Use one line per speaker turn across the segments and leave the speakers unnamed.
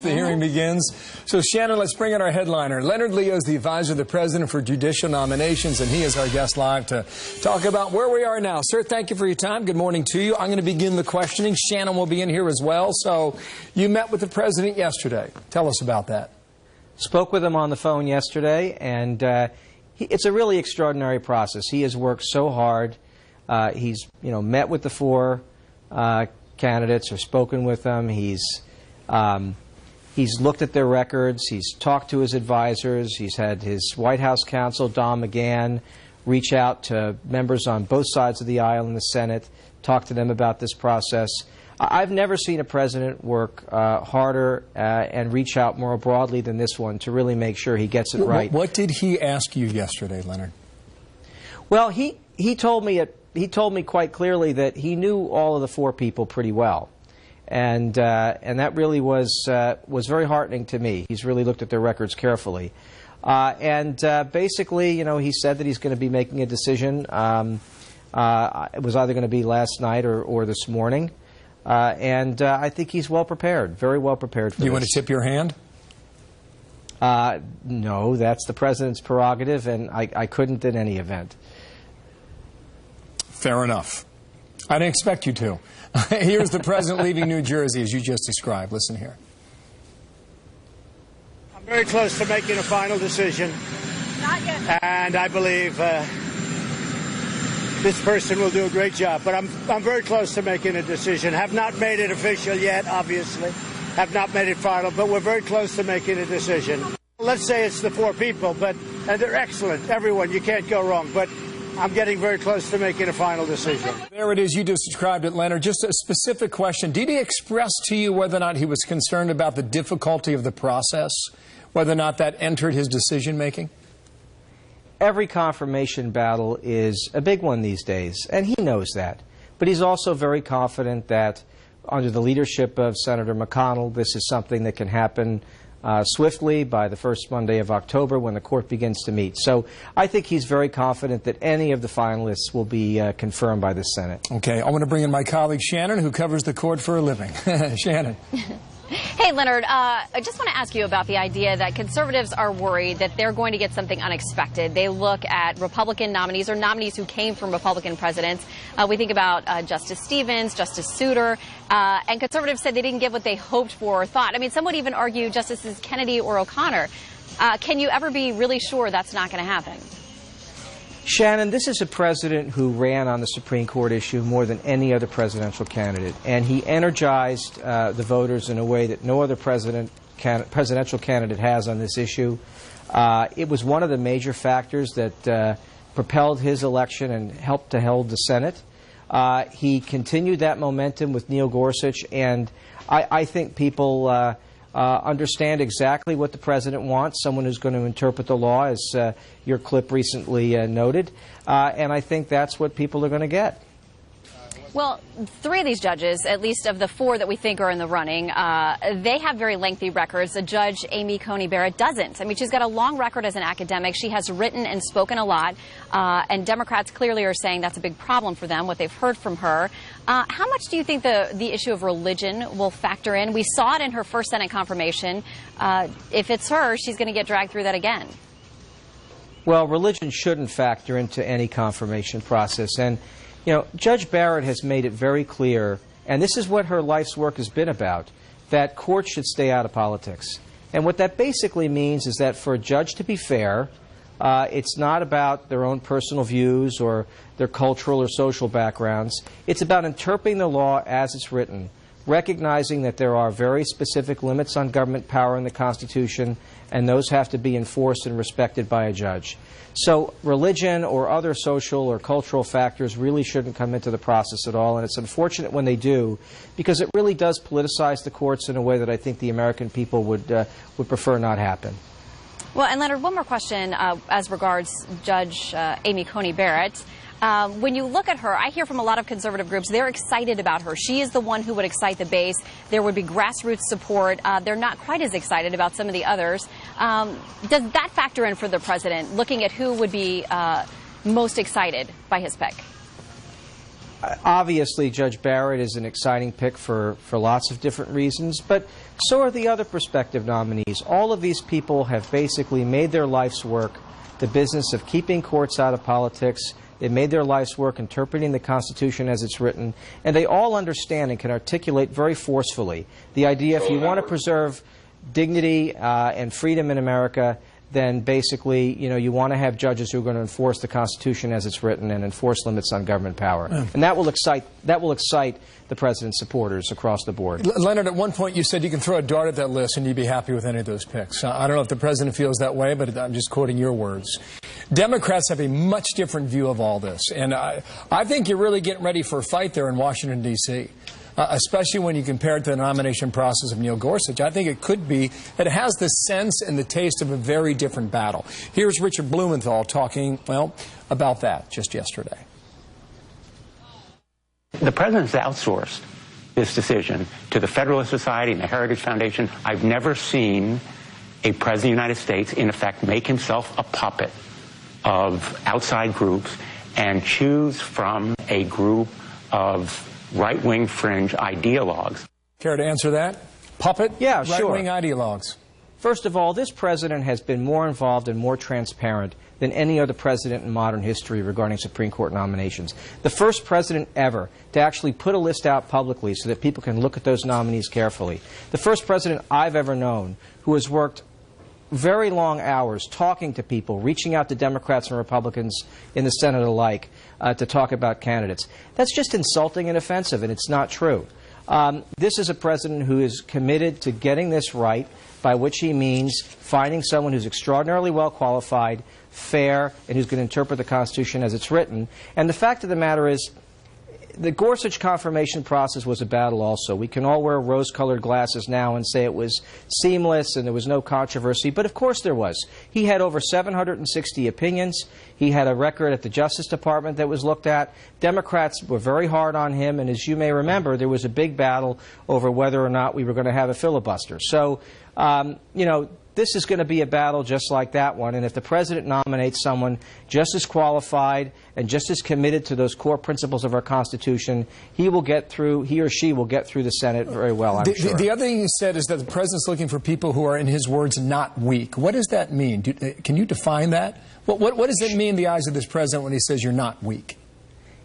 The hearing begins. So, Shannon, let's bring in our headliner. Leonard Leo is the advisor of the president for judicial nominations, and he is our guest live to talk about where we are now. Sir, thank you for your time. Good morning to you. I'm going to begin the questioning. Shannon will be in here as well. So, you met with the president yesterday. Tell us about that.
Spoke with him on the phone yesterday, and it's a really extraordinary process. He has worked so hard. He's, met with the four candidates or spoken with them. He's looked at their records. He's talked to his advisors. He's had his White House counsel, Don McGahn, reach out to members on both sides of the aisle in the Senate, talk to them about this process. I've never seen a president work harder and reach out more broadly than this one to really make sure he gets it right.
What did he ask you yesterday, Leonard?
Well, he told me quite clearly that he knew all of the four people pretty well. And that really was very heartening to me. He's really looked at their records carefully. Basically, he said that he's going to be making a decision. It was either going to be last night or this morning. I think he's well prepared, very well prepared for this.
Do you want to tip your hand?
No, that's the president's prerogative, and I couldn't in any event.
Fair enough. I didn't expect you to. Here's the president leaving New Jersey, as you just described. Listen here.
I'm very close to making a final decision.
Not yet.
And I believe this person will do a great job. But I'm very close to making a decision. Have not made it official yet, obviously. Have not made it final, but we're very close to making a decision. Let's say it's the four people, and they're excellent, everyone. You can't go wrong. But I'm getting very close to making a final decision.
There it is. You just described it, Leonard. Just a specific question. Did he express to you whether or not he was concerned about the difficulty of the process, whether or not that entered his decision-making?
Every confirmation battle is a big one these days, and he knows that. But he's also very confident that under the leadership of Senator McConnell, this is something that can happen swiftly by the first Monday of October when the court begins to meet. So I think he's very confident that any of the finalists will be confirmed by the Senate.
Okay, I want to bring in my colleague Shannon, who covers the court for a living. Shannon.
Hey, Leonard, I just want to ask you about the idea that conservatives are worried that they're going to get something unexpected. They look at Republican nominees or nominees who came from Republican presidents. We think about Justice Stevens, Justice Souter, and conservatives said they didn't get what they hoped for or thought. I mean, some would even argue Justices Kennedy or O'Connor. Can you ever be really sure that's not going to happen?
Shannon, this is a president who ran on the Supreme Court issue more than any other presidential candidate, and he energized the voters in a way that no other presidential candidate has on this issue. It was one of the major factors that propelled his election and helped to hold the Senate. He continued that momentum with Neil Gorsuch, and I think people understand exactly what the president wants, someone who's going to interpret the law, as your clip recently noted, and I think that's what people are going to get.
Well, three of these judges, at least of the four that we think are in the running, they have very lengthy records. Judge Amy Coney Barrett doesn't. I mean, she's got a long record as an academic. She has written and spoken a lot, and Democrats clearly are saying that's a big problem for them, what they've heard from her. How much do you think the issue of religion will factor in? We saw it in her first Senate confirmation. If it's her, she's going to get dragged through that again.
Well, religion shouldn't factor into any confirmation process. And Judge Barrett has made it very clear, and this is what her life's work has been about, that courts should stay out of politics. And what that basically means is that for a judge to be fair, it's not about their own personal views or their cultural or social backgrounds. It's about interpreting the law as it's written, recognizing that there are very specific limits on government power in the Constitution, and those have to be enforced and respected by a judge. So religion or other social or cultural factors really shouldn't come into the process at all, and it's unfortunate when they do, because it really does politicize the courts in a way that I think the American people would prefer not happen.
Well, and Leonard, one more question as regards Judge Amy Coney Barrett. When you look at her, I hear from a lot of conservative groups, they're excited about her. She is the one who would excite the base. There would be grassroots support. They're not quite as excited about some of the others. Does that factor in for the president, looking at who would be most excited by his pick?
Obviously, Judge Barrett is an exciting pick for lots of different reasons, but so are the other prospective nominees. All of these people have basically made their life's work the business of keeping courts out of politics. They made their life's work interpreting the Constitution as it's written, and they all understand and can articulate very forcefully the idea if you want to preserve dignity and freedom in America, then basically, you want to have judges who are going to enforce the Constitution as it's written and enforce limits on government power. And that will excite the president's supporters across the board.
Leonard, at one point you said you can throw a dart at that list and you'd be happy with any of those picks. I don't know if the president feels that way, but I'm just quoting your words. Democrats have a much different view of all this, and I think you're really getting ready for a fight there in Washington, D.C., especially when you compare it to the nomination process of Neil Gorsuch. I think it has the sense and the taste of a very different battle. Here's Richard Blumenthal talking, well, about that just yesterday.
The president's outsourced this decision to the Federalist Society and the Heritage Foundation. I've never seen a president of the United States, in effect, make himself a puppet of outside groups and choose from a group of right-wing fringe ideologues.
Care to answer that? Puppet?
Yeah, sure.
Right-wing ideologues.
First of all, this president has been more involved and more transparent than any other president in modern history regarding Supreme Court nominations. The first president ever to actually put a list out publicly so that people can look at those nominees carefully. The first president I've ever known who has worked very long hours talking to people, reaching out to Democrats and Republicans in the Senate alike to talk about candidates. That's just insulting and offensive, and it's not true. This is a president who is committed to getting this right, by which he means finding someone who's extraordinarily well qualified, fair, and who's going to interpret the Constitution as it's written. And the fact of the matter is, the Gorsuch confirmation process was a battle also. We can all wear rose-colored glasses now and say it was seamless and there was no controversy, but of course there was. He had over 760 opinions. He had a record at the Justice Department that was looked at. Democrats were very hard on him, and as you may remember, there was a big battle over whether or not we were going to have a filibuster. So, this is going to be a battle just like that one, and if the president nominates someone just as qualified and just as committed to those core principles of our Constitution, he or she will get through the Senate very well, I'm sure.
The other thing he said is that the president's looking for people who are, in his words, not weak. What does that mean? Can you define that? What does it mean in the eyes of this president when he says you're not weak?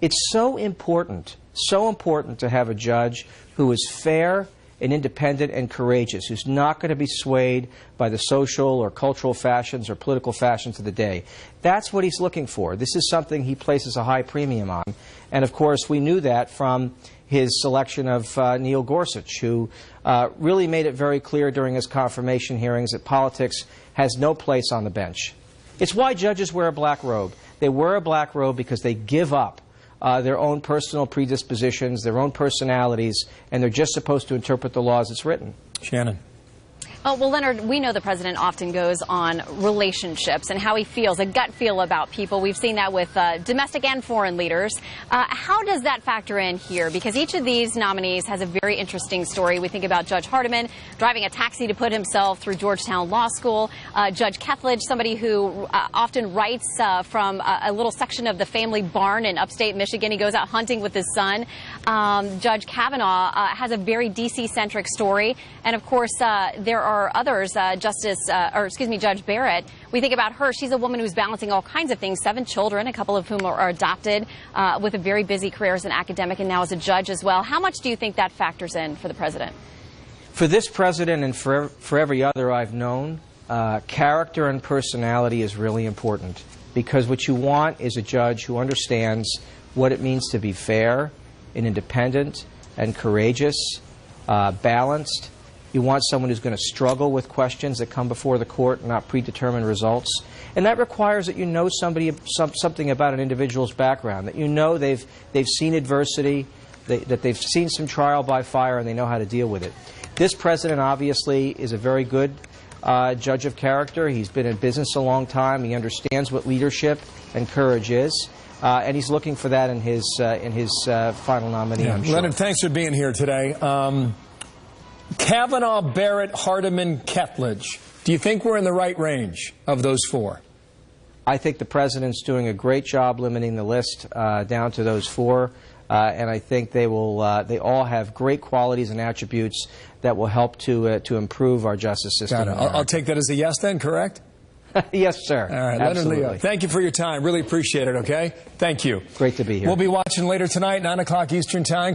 It's so important to have a judge who is fair and independent and courageous, who's not going to be swayed by the social or cultural fashions or political fashions of the day. That's what he's looking for. This is something he places a high premium on. And of course, we knew that from his selection of Neil Gorsuch, who really made it very clear during his confirmation hearings that politics has no place on the bench. It's why judges wear a black robe. They wear a black robe because they give up their own personal predispositions, their own personalities, and they're just supposed to interpret the law as it's written.
Shannon.
Oh, well, Leonard, we know the president often goes on relationships and how he feels, a gut feel about people. We've seen that with domestic and foreign leaders. How does that factor in here? Because each of these nominees has a very interesting story. We think about Judge Hardiman driving a taxi to put himself through Georgetown Law School. Judge Kethledge, somebody who often writes from a little section of the family barn in upstate Michigan. He goes out hunting with his son. Judge Kavanaugh has a very D.C.-centric story. And, of course, there are others, Judge Barrett. We think about her. She's a woman who's balancing all kinds of things, 7 children, a couple of whom are adopted, with a very busy career as an academic and now as a judge as well. How much do you think that factors in for the president?
For this president and for every other I've known, character and personality is really important, because what you want is a judge who understands what it means to be fair and independent and courageous, balanced. You want someone who's going to struggle with questions that come before the court, not predetermined results. And that requires that you know something about an individual's background, that you know they've seen adversity, that they've seen some trial by fire, and they know how to deal with it. This president obviously is a very good judge of character. He's been in business a long time. He understands what leadership and courage is. And he's looking for that in his final nominee, I'm sure.
Leonard, thanks for being here today. Kavanaugh, Barrett, Hardiman, Kethledge. Do you think we're in the right range of those 4?
I think the president's doing a great job limiting the list down to those 4. and I think they will. They all have great qualities and attributes that will help to improve our justice system.
Got it. I'll take that as a yes then, correct?
Yes, sir.
All right,
Absolutely.
Leonard Leo, thank you for your time. Really appreciate it, okay? Thank you.
Great to be here.
We'll be watching later tonight, 9 o'clock Eastern Time.